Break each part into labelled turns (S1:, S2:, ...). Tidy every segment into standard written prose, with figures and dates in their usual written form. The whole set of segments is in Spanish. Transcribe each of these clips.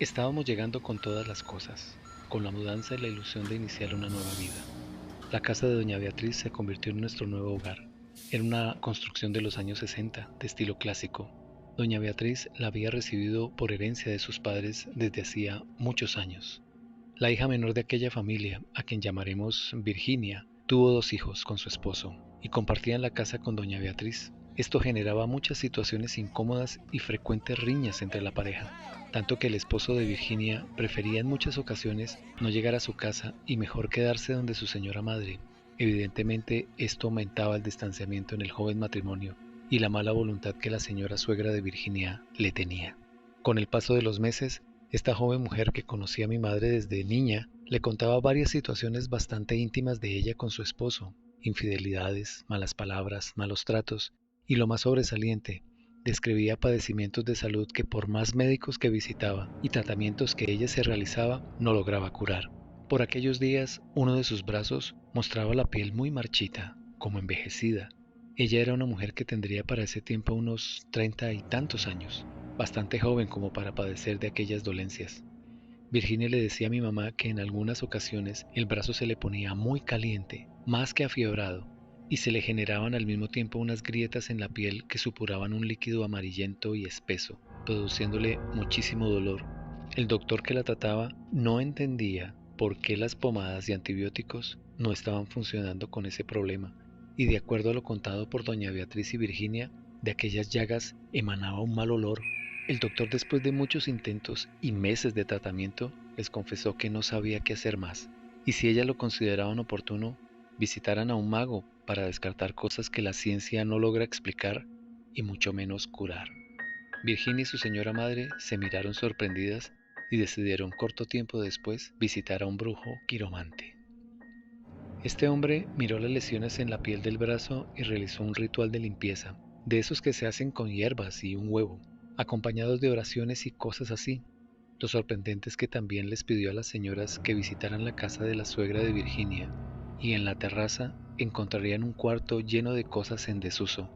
S1: Estábamos llegando con todas las cosas, con la mudanza y la ilusión de iniciar una nueva vida. La casa de doña Beatriz se convirtió en nuestro nuevo hogar. Era una construcción de los años 60, de estilo clásico. Doña Beatriz la había recibido por herencia de sus padres desde hacía muchos años. La hija menor de aquella familia, a quien llamaremos Virginia, tuvo 2 hijos con su esposo y compartían la casa con doña Beatriz. Esto generaba muchas situaciones incómodas y frecuentes riñas entre la pareja, tanto que el esposo de Virginia prefería en muchas ocasiones no llegar a su casa y mejor quedarse donde su señora madre. Evidentemente, esto aumentaba el distanciamiento en el joven matrimonio y la mala voluntad que la señora suegra de Virginia le tenía. Con el paso de los meses, esta joven mujer que conocía a mi madre desde niña le contaba varias situaciones bastante íntimas de ella con su esposo, infidelidades, malas palabras, malos tratos, y lo más sobresaliente, describía padecimientos de salud que por más médicos que visitaba y tratamientos que ella se realizaba, no lograba curar. Por aquellos días, uno de sus brazos mostraba la piel muy marchita, como envejecida. Ella era una mujer que tendría para ese tiempo unos 30 y tantos años, bastante joven como para padecer de aquellas dolencias. Virginia le decía a mi mamá que en algunas ocasiones el brazo se le ponía muy caliente, más que afiebrado, y se le generaban al mismo tiempo unas grietas en la piel que supuraban un líquido amarillento y espeso, produciéndole muchísimo dolor. El doctor que la trataba no entendía por qué las pomadas y antibióticos no estaban funcionando con ese problema, y de acuerdo a lo contado por doña Beatriz y Virginia, de aquellas llagas emanaba un mal olor. El doctor, después de muchos intentos y meses de tratamiento, les confesó que no sabía qué hacer más, y si ellas lo consideraban oportuno, visitaran a un mago para descartar cosas que la ciencia no logra explicar y mucho menos curar. Virginia y su señora madre se miraron sorprendidas y decidieron corto tiempo después visitar a un brujo quiromante. Este hombre miró las lesiones en la piel del brazo y realizó un ritual de limpieza, de esos que se hacen con hierbas y un huevo, acompañados de oraciones y cosas así. Lo sorprendente es que también les pidió a las señoras que visitaran la casa de la suegra de Virginia, y en la terraza encontrarían un cuarto lleno de cosas en desuso,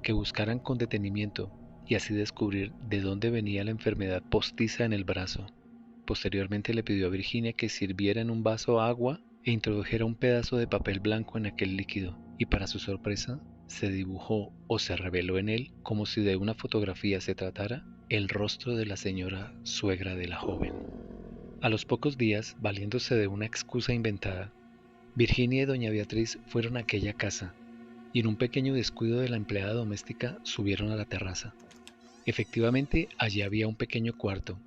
S1: que buscaran con detenimiento y así descubrir de dónde venía la enfermedad postiza en el brazo. Posteriormente le pidió a Virginia que sirviera en un vaso agua e introdujera un pedazo de papel blanco en aquel líquido, y para su sorpresa, se dibujó o se reveló en él, como si de una fotografía se tratara, el rostro de la señora suegra de la joven. A los pocos días, valiéndose de una excusa inventada, Virginia y doña Beatriz fueron a aquella casa, y en un pequeño descuido de la empleada doméstica subieron a la terraza. Efectivamente, allí había un pequeño cuarto.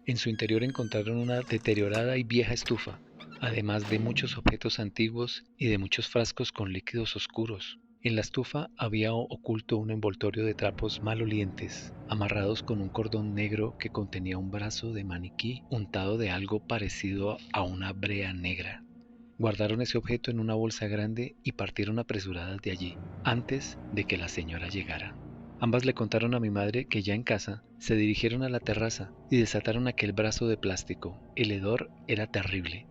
S1: En su interior encontraron una deteriorada y vieja estufa, además de muchos objetos antiguos y de muchos frascos con líquidos oscuros. En la estufa había oculto un envoltorio de trapos malolientes, amarrados con un cordón negro que contenía un brazo de maniquí untado de algo parecido a una brea negra. Guardaron ese objeto en una bolsa grande y partieron apresuradas de allí, antes de que la señora llegara. Ambas le contaron a mi madre que ya en casa se dirigieron a la terraza y desataron aquel brazo de plástico. El hedor era terrible.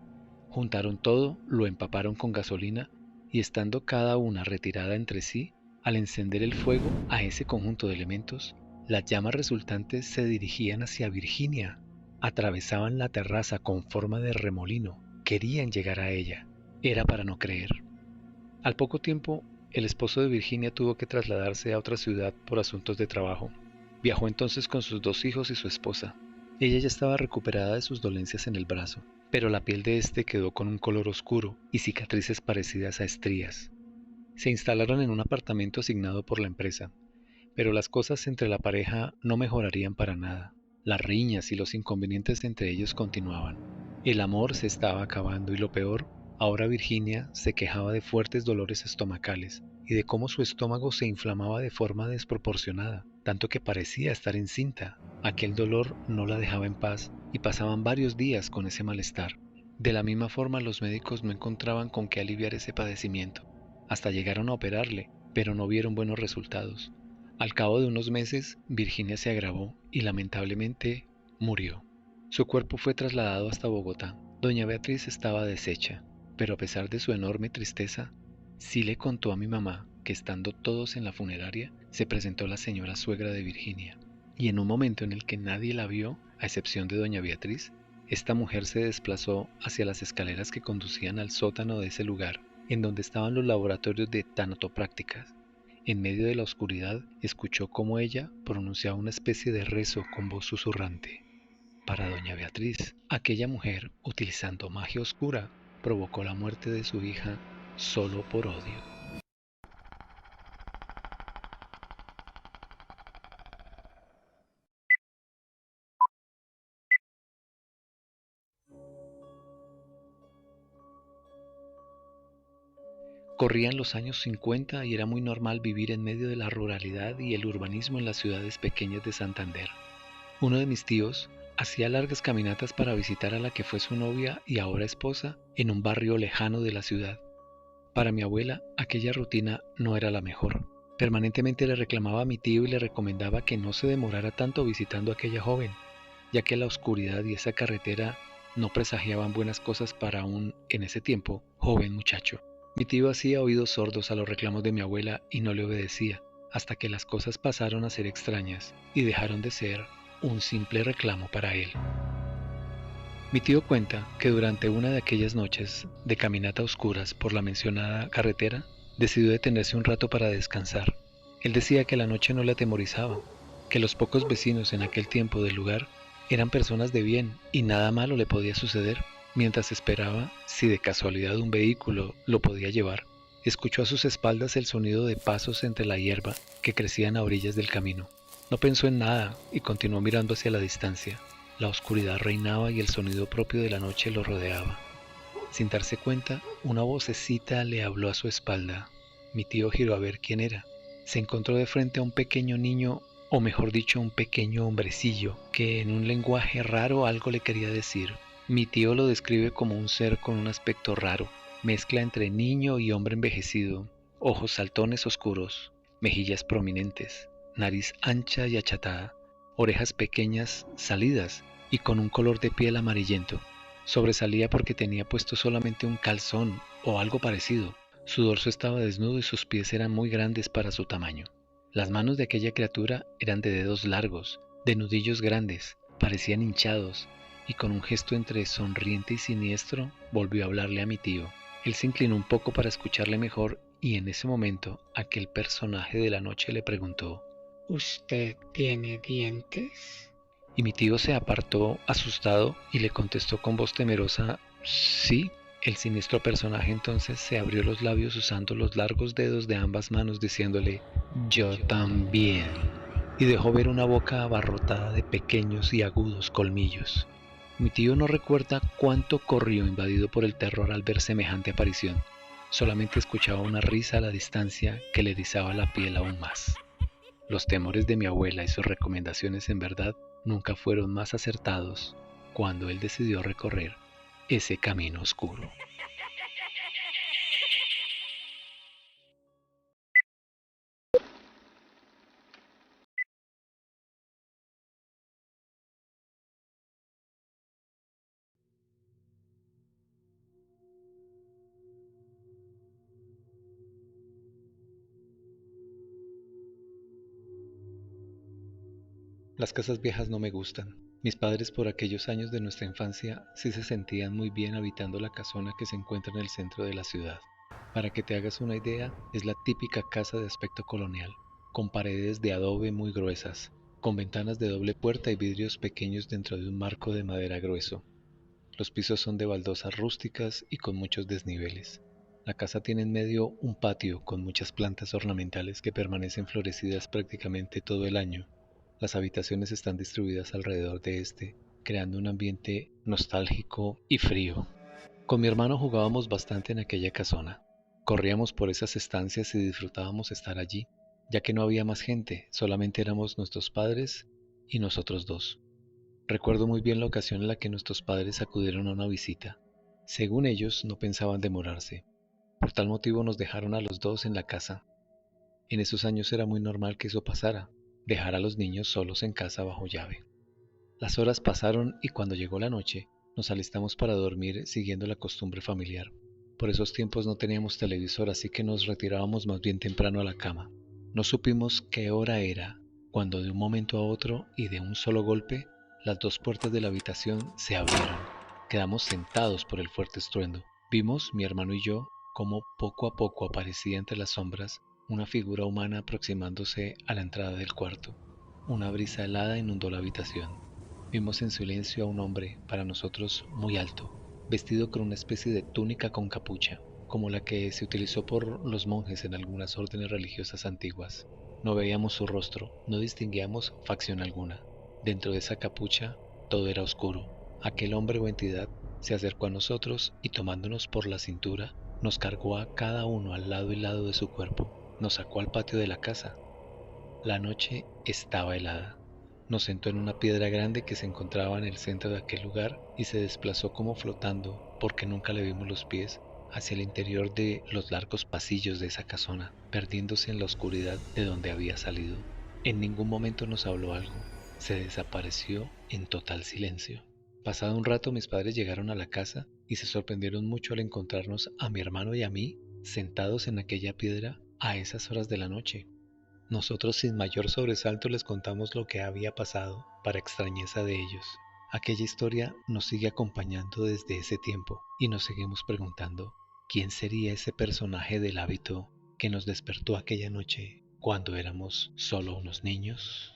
S1: Juntaron todo, lo empaparon con gasolina y estando cada una retirada entre sí, al encender el fuego a ese conjunto de elementos, las llamas resultantes se dirigían hacia Virginia, atravesaban la terraza con forma de remolino, querían llegar a ella. Era para no creer. Al poco tiempo, el esposo de Virginia tuvo que trasladarse a otra ciudad por asuntos de trabajo. Viajó entonces con sus 2 hijos y su esposa. Ella ya estaba recuperada de sus dolencias en el brazo, pero la piel de este quedó con un color oscuro y cicatrices parecidas a estrías. Se instalaron en un apartamento asignado por la empresa, pero las cosas entre la pareja no mejorarían para nada. Las riñas y los inconvenientes entre ellos continuaban. El amor se estaba acabando y lo peor, ahora Virginia se quejaba de fuertes dolores estomacales y de cómo su estómago se inflamaba de forma desproporcionada, tanto que parecía estar encinta. Aquel dolor no la dejaba en paz y pasaban varios días con ese malestar. De la misma forma, los médicos no encontraban con qué aliviar ese padecimiento. Hasta llegaron a operarle, pero no vieron buenos resultados. Al cabo de unos meses, Virginia se agravó y lamentablemente murió. Su cuerpo fue trasladado hasta Bogotá. Doña Beatriz estaba deshecha, pero a pesar de su enorme tristeza, sí le contó a mi mamá que estando todos en la funeraria, se presentó la señora suegra de Virginia, y en un momento en el que nadie la vio, A excepción de doña Beatriz, esta mujer se desplazó hacia las escaleras que conducían al sótano de ese lugar, en donde estaban los laboratorios de tanatoprácticas. En medio de la oscuridad, escuchó cómo ella pronunciaba una especie de rezo con voz susurrante. Para doña Beatriz, aquella mujer, utilizando magia oscura, provocó la muerte de su hija solo por odio. Corrían los años 50 y era muy normal vivir en medio de la ruralidad y el urbanismo en las ciudades pequeñas de Santander. Uno de mis tíos hacía largas caminatas para visitar a la que fue su novia y ahora esposa en un barrio lejano de la ciudad. Para mi abuela, aquella rutina no era la mejor. Permanentemente le reclamaba a mi tío y le recomendaba que no se demorara tanto visitando a aquella joven, ya que la oscuridad y esa carretera no presagiaban buenas cosas para un, en ese tiempo, joven muchacho. Mi tío hacía oídos sordos a los reclamos de mi abuela y no le obedecía, hasta que las cosas pasaron a ser extrañas y dejaron de ser un simple reclamo para él. Mi tío cuenta que durante una de aquellas noches de caminata a oscuras por la mencionada carretera, decidió detenerse un rato para descansar. Él decía que la noche no le atemorizaba, que los pocos vecinos en aquel tiempo del lugar eran personas de bien y nada malo le podía suceder. Mientras esperaba si de casualidad un vehículo lo podía llevar, escuchó a sus espaldas el sonido de pasos entre la hierba que crecían a orillas del camino. No pensó en nada y continuó mirando hacia la distancia. La oscuridad reinaba y el sonido propio de la noche lo rodeaba. Sin darse cuenta, una vocecita le habló a su espalda. Mi tío giró a ver quién era. Se encontró de frente a un pequeño niño, o mejor dicho, un pequeño hombrecillo, que en un lenguaje raro algo le quería decir. Mi tío lo describe como un ser con un aspecto raro, mezcla entre niño y hombre envejecido, ojos saltones oscuros, mejillas prominentes, nariz ancha y achatada, orejas pequeñas salidas y con un color de piel amarillento. Sobresalía porque tenía puesto solamente un calzón o algo parecido. Su dorso estaba desnudo y sus pies eran muy grandes para su tamaño. Las manos de aquella criatura eran de dedos largos, de nudillos grandes, parecían hinchados, y con un gesto entre sonriente y siniestro volvió a hablarle a mi tío. Él se inclinó un poco para escucharle mejor y en ese momento aquel personaje de la noche le preguntó:
S2: ¿Usted tiene dientes?
S1: Y mi tío se apartó asustado y le contestó con voz temerosa: sí. El siniestro personaje entonces se abrió los labios usando los largos dedos de ambas manos diciéndole: yo también. Y dejó ver una boca abarrotada de pequeños y agudos colmillos. Mi tío no recuerda cuánto corrió invadido por el terror al ver semejante aparición. Solamente escuchaba una risa a la distancia que le erizaba la piel aún más. Los temores de mi abuela y sus recomendaciones en verdad nunca fueron más acertados cuando él decidió recorrer ese camino oscuro. Las casas viejas no me gustan. Mis padres por aquellos años de nuestra infancia sí se sentían muy bien habitando la casona que se encuentra en el centro de la ciudad. Para que te hagas una idea, es la típica casa de aspecto colonial, con paredes de adobe muy gruesas, con ventanas de doble puerta y vidrios pequeños dentro de un marco de madera grueso. Los pisos son de baldosas rústicas y con muchos desniveles. La casa tiene en medio un patio con muchas plantas ornamentales que permanecen florecidas prácticamente todo el año. Las habitaciones están distribuidas alrededor de este, creando un ambiente nostálgico y frío. Con mi hermano jugábamos bastante en aquella casona. Corríamos por esas estancias y disfrutábamos estar allí, ya que no había más gente, solamente éramos nuestros padres y nosotros dos. Recuerdo muy bien la ocasión en la que nuestros padres acudieron a una visita. Según ellos, no pensaban demorarse. Por tal motivo nos dejaron a los dos en la casa. En esos años era muy normal que eso pasara, dejar a los niños solos en casa bajo llave. Las horas pasaron y cuando llegó la noche, nos alistamos para dormir siguiendo la costumbre familiar. Por esos tiempos no teníamos televisor, así que nos retirábamos más bien temprano a la cama. No supimos qué hora era, cuando de un momento a otro y de un solo golpe, Las dos puertas de la habitación se abrieron. Quedamos sentados por el fuerte estruendo. Vimos, mi hermano y yo, cómo poco a poco aparecía entre las sombras una figura humana aproximándose a la entrada del cuarto. Una brisa helada inundó la habitación. Vimos en silencio a un hombre, para nosotros muy alto, vestido con una especie de túnica con capucha, como la que se utilizó por los monjes en algunas órdenes religiosas antiguas. No veíamos su rostro, no distinguíamos facción alguna. Dentro de esa capucha todo era oscuro. Aquel hombre o entidad se acercó a nosotros y tomándonos por la cintura, nos cargó a cada uno al lado y lado de su cuerpo. Nos sacó al patio de la casa. La noche estaba helada. Nos sentó en una piedra grande que se encontraba en el centro de aquel lugar y se desplazó como flotando, porque nunca le vimos los pies, hacia el interior de los largos pasillos de esa casona, perdiéndose en la oscuridad de donde había salido. En ningún momento nos habló algo. Se desapareció en total silencio. Pasado un rato mis padres llegaron a la casa y se sorprendieron mucho al encontrarnos a mi hermano y a mí sentados en aquella piedra a esas horas de la noche. Nosotros sin mayor sobresalto les contamos lo que había pasado, para extrañeza de ellos. Aquella historia nos sigue acompañando desde ese tiempo y nos seguimos preguntando, ¿quién sería ese personaje del hábito que nos despertó aquella noche cuando éramos solo unos niños?